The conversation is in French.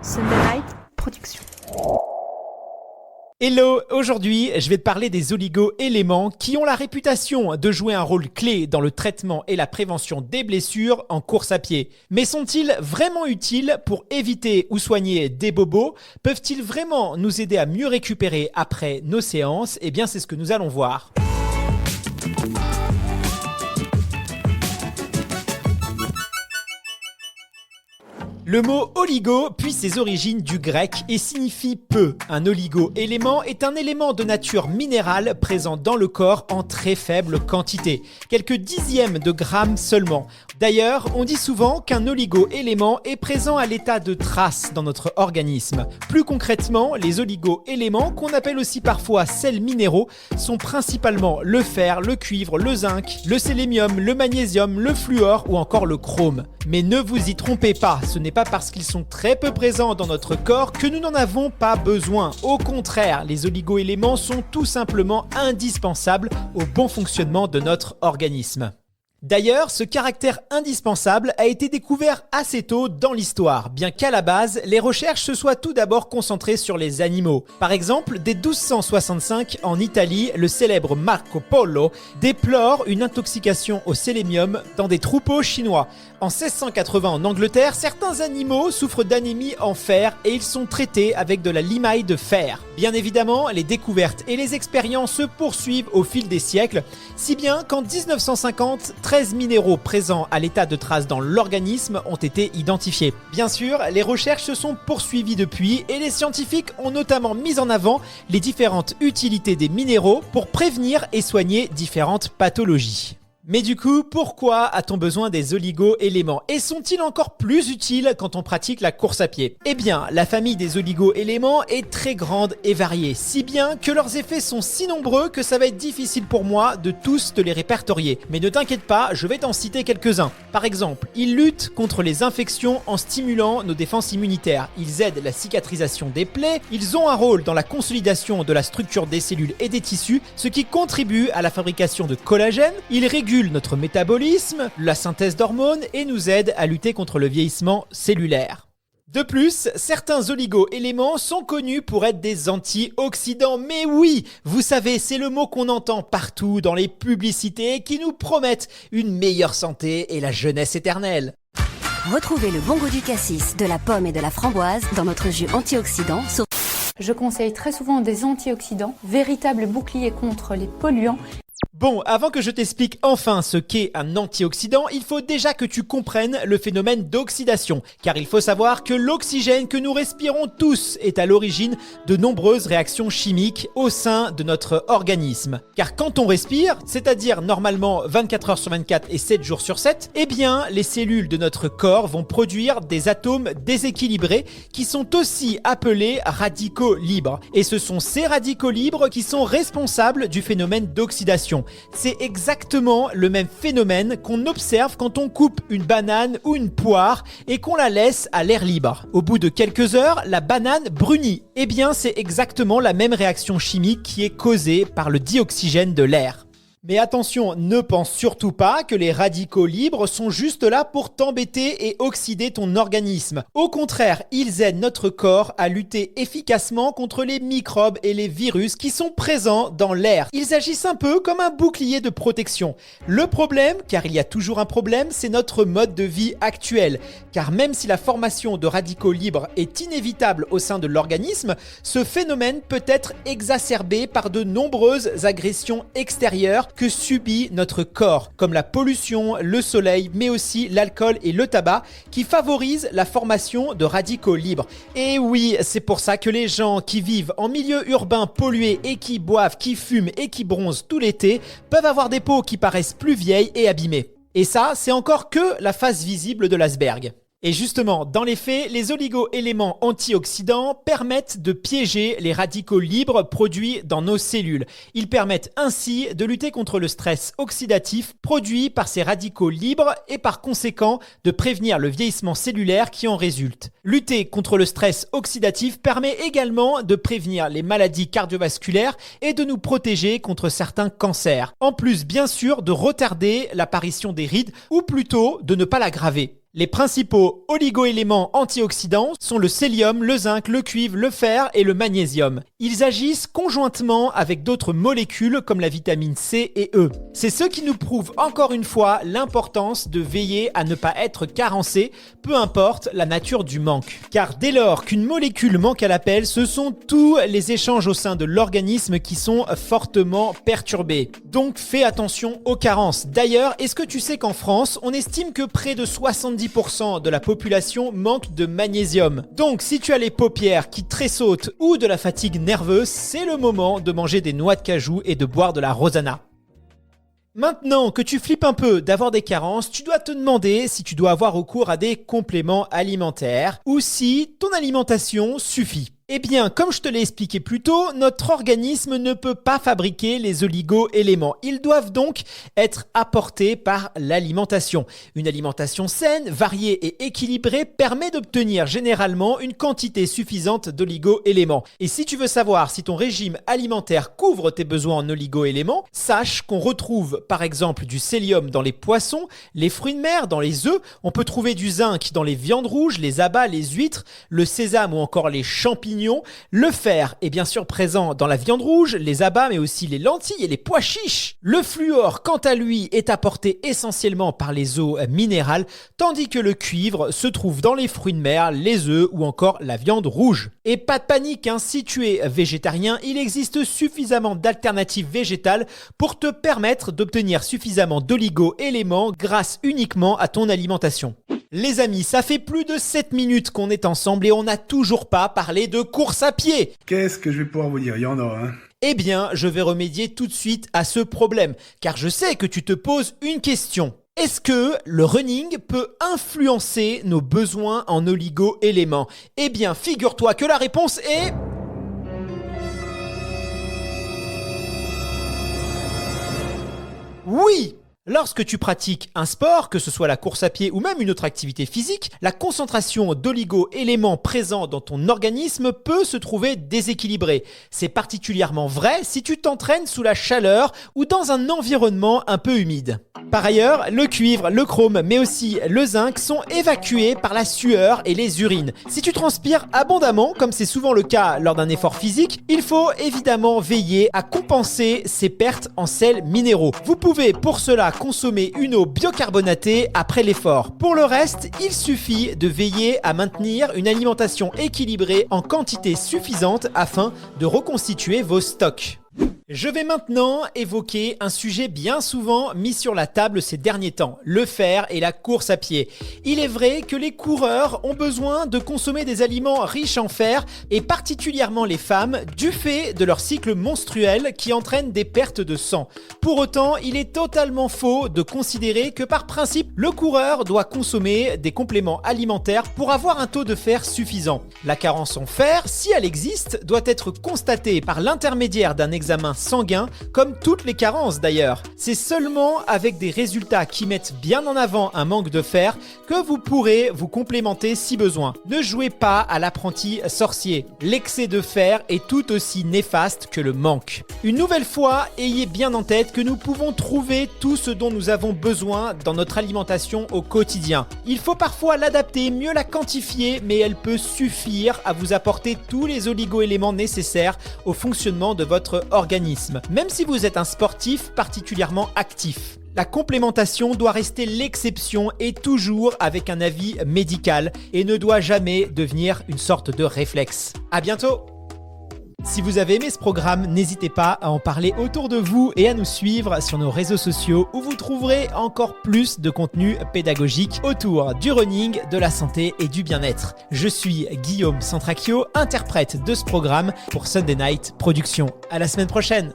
Sunday Night Production. Hello, aujourd'hui je vais te parler des oligo-éléments qui ont la réputation de jouer un rôle clé dans le traitement et la prévention des blessures en course à pied. Mais sont-ils vraiment utiles pour éviter ou soigner des bobos? Peuvent-ils vraiment nous aider à mieux récupérer après nos séances? Eh bien c'est ce que nous allons voir. Le mot oligo puise ses origines du grec et signifie peu. Un oligo-élément est un élément de nature minérale présent dans le corps en très faible quantité, quelques dixièmes de grammes seulement. D'ailleurs, on dit souvent qu'un oligo-élément est présent à l'état de trace dans notre organisme. Plus concrètement, les oligo-éléments, qu'on appelle aussi parfois sels minéraux, sont principalement le fer, le cuivre, le zinc, le sélénium, le magnésium, le fluor ou encore le chrome. Mais ne vous y trompez pas, ce n'est pas parce qu'ils sont très peu présents dans notre corps que nous n'en avons pas besoin. Au contraire, les oligo-éléments sont tout simplement indispensables au bon fonctionnement de notre organisme. D'ailleurs, ce caractère indispensable a été découvert assez tôt dans l'histoire, bien qu'à la base, les recherches se soient tout d'abord concentrées sur les animaux. Par exemple, dès 1265 en Italie, le célèbre Marco Polo déplore une intoxication au sélénium dans des troupeaux chinois. En 1680 en Angleterre, certains animaux souffrent d'anémie en fer et ils sont traités avec de la limaille de fer. Bien évidemment, les découvertes et les expériences se poursuivent au fil des siècles, si bien qu'en 1950, 13 minéraux présents à l'état de trace dans l'organisme ont été identifiés. Bien sûr, les recherches se sont poursuivies depuis et les scientifiques ont notamment mis en avant les différentes utilités des minéraux pour prévenir et soigner différentes pathologies. Mais du coup, pourquoi a-t-on besoin des oligo-éléments? Et sont-ils encore plus utiles quand on pratique la course à pied? Eh bien, la famille des oligo-éléments est très grande et variée, si bien que leurs effets sont si nombreux que ça va être difficile pour moi de tous te les répertorier. Mais ne t'inquiète pas, je vais t'en citer quelques-uns. Par exemple, ils luttent contre les infections en stimulant nos défenses immunitaires. Ils aident la cicatrisation des plaies, ils ont un rôle dans la consolidation de la structure des cellules et des tissus, ce qui contribue à la fabrication de collagène, ils régulent notre métabolisme, la synthèse d'hormones et nous aident à lutter contre le vieillissement cellulaire. De plus, certains oligo-éléments sont connus pour être des antioxydants. Mais oui, vous savez, c'est le mot qu'on entend partout dans les publicités qui nous promettent une meilleure santé et la jeunesse éternelle. Retrouvez le bon goût du cassis, de la pomme et de la framboise dans notre jus antioxydant sur... Je conseille très souvent des antioxydants, véritables boucliers contre les polluants. Bon, avant que je t'explique enfin ce qu'est un antioxydant, il faut déjà que tu comprennes le phénomène d'oxydation, car il faut savoir que l'oxygène que nous respirons tous est à l'origine de nombreuses réactions chimiques au sein de notre organisme. Car quand on respire, c'est-à-dire normalement 24 heures sur 24 et 7 jours sur 7, eh bien les cellules de notre corps vont produire des atomes déséquilibrés qui sont aussi appelés radicaux libres. Et ce sont ces radicaux libres qui sont responsables du phénomène d'oxydation. C'est exactement le même phénomène qu'on observe quand on coupe une banane ou une poire et qu'on la laisse à l'air libre. Au bout de quelques heures, la banane brunit. Eh bien, c'est exactement la même réaction chimique qui est causée par le dioxygène de l'air. Mais attention, ne pense surtout pas que les radicaux libres sont juste là pour t'embêter et oxyder ton organisme. Au contraire, ils aident notre corps à lutter efficacement contre les microbes et les virus qui sont présents dans l'air. Ils agissent un peu comme un bouclier de protection. Le problème, car il y a toujours un problème, c'est notre mode de vie actuel. Car même si la formation de radicaux libres est inévitable au sein de l'organisme, ce phénomène peut être exacerbé par de nombreuses agressions extérieures que subit notre corps, comme la pollution, le soleil, mais aussi l'alcool et le tabac, qui favorisent la formation de radicaux libres. Et oui, c'est pour ça que les gens qui vivent en milieu urbain pollué et qui boivent, qui fument et qui bronzent tout l'été peuvent avoir des peaux qui paraissent plus vieilles et abîmées. Et ça, c'est encore que la face visible de l'iceberg. Et justement, dans les faits, les oligo-éléments antioxydants permettent de piéger les radicaux libres produits dans nos cellules. Ils permettent ainsi de lutter contre le stress oxydatif produit par ces radicaux libres et par conséquent de prévenir le vieillissement cellulaire qui en résulte. Lutter contre le stress oxydatif permet également de prévenir les maladies cardiovasculaires et de nous protéger contre certains cancers. En plus, bien sûr, de retarder l'apparition des rides ou plutôt de ne pas l'aggraver. Les principaux oligo-éléments antioxydants sont le sélium, le zinc, le cuivre, le fer et le magnésium. Ils agissent conjointement avec d'autres molécules comme la vitamine C et E. C'est ce qui nous prouve encore une fois l'importance de veiller à ne pas être carencé, peu importe la nature du manque. Car dès lors qu'une molécule manque à l'appel, ce sont tous les échanges au sein de l'organisme qui sont fortement perturbés. Donc fais attention aux carences. D'ailleurs, est-ce que tu sais qu'en France, on estime que près de 70% de la population manque de magnésium. Donc si tu as les paupières qui tressautent ou de la fatigue nerveuse, c'est le moment de manger des noix de cajou et de boire de la rosana. Maintenant que tu flippes un peu d'avoir des carences, tu dois te demander si tu dois avoir recours à des compléments alimentaires ou si ton alimentation suffit. Eh bien, comme je te l'ai expliqué plus tôt, notre organisme ne peut pas fabriquer les oligo-éléments. Ils doivent donc être apportés par l'alimentation. Une alimentation saine, variée et équilibrée permet d'obtenir généralement une quantité suffisante d'oligo-éléments. Et si tu veux savoir si ton régime alimentaire couvre tes besoins en oligo-éléments, sache qu'on retrouve par exemple du sélium dans les poissons, les fruits de mer, dans les œufs. On peut trouver du zinc dans les viandes rouges, les abats, les huîtres, le sésame ou encore les champignons. Le fer est bien sûr présent dans la viande rouge, les abats, mais aussi les lentilles et les pois chiches. Le fluor, quant à lui, est apporté essentiellement par les eaux minérales, tandis que le cuivre se trouve dans les fruits de mer, les œufs ou encore la viande rouge. Et pas de panique, si tu es végétarien, il existe suffisamment d'alternatives végétales pour te permettre d'obtenir suffisamment d'oligo-éléments grâce uniquement à ton alimentation. Les amis, ça fait plus de 7 minutes qu'on est ensemble et on n'a toujours pas parlé de course à pied. Qu'est-ce que je vais pouvoir vous dire? Il y en a, hein. Eh bien, je vais remédier tout de suite à ce problème, car je sais que tu te poses une question. Est-ce que le running peut influencer nos besoins en oligo-éléments? Eh bien, figure-toi que la réponse est... oui! Lorsque tu pratiques un sport, que ce soit la course à pied ou même une autre activité physique, la concentration d'oligo-éléments présents dans ton organisme peut se trouver déséquilibrée. C'est particulièrement vrai si tu t'entraînes sous la chaleur ou dans un environnement un peu humide. Par ailleurs, le cuivre, le chrome, mais aussi le zinc sont évacués par la sueur et les urines. Si tu transpires abondamment, comme c'est souvent le cas lors d'un effort physique, il faut évidemment veiller à compenser ces pertes en sels minéraux. Vous pouvez pour cela consommer une eau biocarbonatée après l'effort. Pour le reste, il suffit de veiller à maintenir une alimentation équilibrée en quantité suffisante afin de reconstituer vos stocks. Je vais maintenant évoquer un sujet bien souvent mis sur la table ces derniers temps, le fer et la course à pied. Il est vrai que les coureurs ont besoin de consommer des aliments riches en fer, et particulièrement les femmes, du fait de leur cycle menstruel qui entraîne des pertes de sang. Pour autant, il est totalement faux de considérer que par principe, le coureur doit consommer des compléments alimentaires pour avoir un taux de fer suffisant. La carence en fer, si elle existe, doit être constatée par l'intermédiaire d'un examen sanguin, comme toutes les carences d'ailleurs. C'est seulement avec des résultats qui mettent bien en avant un manque de fer que vous pourrez vous complémenter si besoin. Ne jouez pas à l'apprenti sorcier. L'excès de fer est tout aussi néfaste que le manque. Une nouvelle fois, ayez bien en tête que nous pouvons trouver tout ce dont nous avons besoin dans notre alimentation au quotidien. Il faut parfois l'adapter, mieux la quantifier, mais elle peut suffire à vous apporter tous les oligo-éléments nécessaires au fonctionnement de votre organisme, même si vous êtes un sportif particulièrement actif. La complémentation doit rester l'exception et toujours avec un avis médical et ne doit jamais devenir une sorte de réflexe. À bientôt! Si vous avez aimé ce programme, n'hésitez pas à en parler autour de vous et à nous suivre sur nos réseaux sociaux où vous trouverez encore plus de contenu pédagogique autour du running, de la santé et du bien-être. Je suis Guillaume Santracchio, interprète de ce programme pour Sunday Night Productions. À la semaine prochaine!